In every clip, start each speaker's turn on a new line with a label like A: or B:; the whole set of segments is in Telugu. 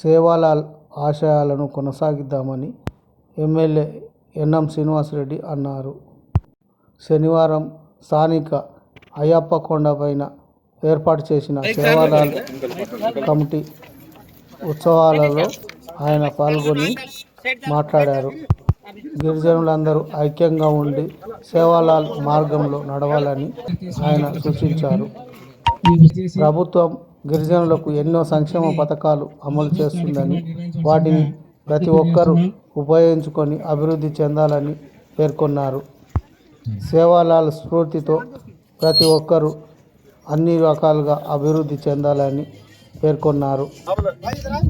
A: సేవాలాల్ ఆశయాలను కొనసాగిద్దామని ఎమ్మెల్యే ఎన్ఎం శ్రీనివాసరెడ్డి అన్నారు. శనివారం స్థానిక అయ్యప్పకొండపైన ఏర్పాటు చేసిన సేవాలాల్ కమిటీ ఉత్సవాలలో ఆయన పాల్గొని మాట్లాడారు. గిరిజనులందరూ ఐక్యంగా ఉండి సేవాలాల్ మార్గంలో నడవాలని ఆయన సూచించారు. ప్రభుత్వం గిరిజనులకు ఎన్నో సంక్షేమ పథకాలు అమలు చేస్తుందని, వాటిని ప్రతి ఒక్కరూ ఉపయోగించుకొని అభివృద్ధి చెందాలని పేర్కొన్నారు. సేవాలాల్ స్ఫూర్తితో ప్రతి ఒక్కరూ అన్ని రకాలుగా అభివృద్ధి చెందాలని పేర్కొన్నారు.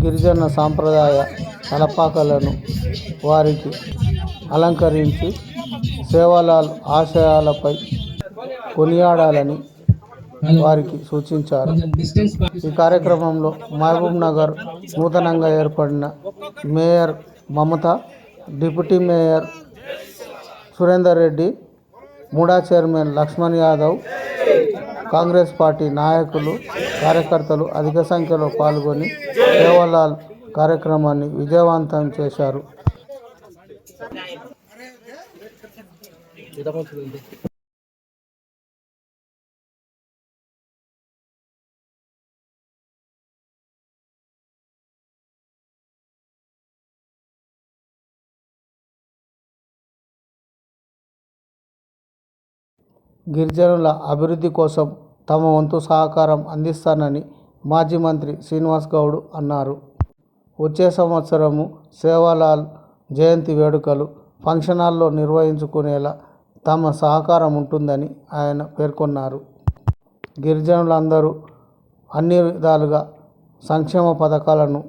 A: గిరిజన సాంప్రదాయ తలపాకలను వారికి అలంకరించి సేవాలాల్ ఆశయాలపై కొనియాడాలని వారికి సూచించారు. ఈ కార్యక్రమంలో మహబూబ్ నగర్ నూతనంగా ఏర్పడిన mayor Mamata, deputy mayor Surender Reddy, MUDA chairman Lakshman Yadav, Congress party నాయకులు, కార్యకర్తలు అధిక సంఖ్యలో పాల్గొని సేవాలాల్ కార్యక్రమాన్ని విజయవంతం చేశారు. గిరిజనుల అభివృద్ధి కోసం తమ వంతు సహకారం అందిస్తానని మాజీ మంత్రి శ్రీనివాస్ గౌడ్ అన్నారు. వచ్చే సంవత్సరము సేవాలాల్ జయంతి వేడుకలు ఫంక్షన్ హాల్లో నిర్వహించుకునేలా తమ సహకారం ఉంటుందని ఆయన పేర్కొన్నారు. గిరిజనులందరూ అన్ని విధాలుగా సంక్షేమ పథకాలను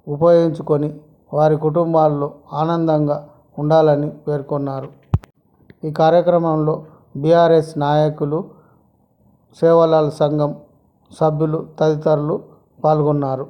A: ఉపయోగించుకొని వారి కుటుంబాల్లో ఆనందంగా ఉండాలని పేర్కొన్నారు. ఈ కార్యక్రమంలో బీఆర్ఎస్ నాయకులు, సేవాలాల్ సంఘం సభ్యులు తదితరులు పాల్గొన్నారు.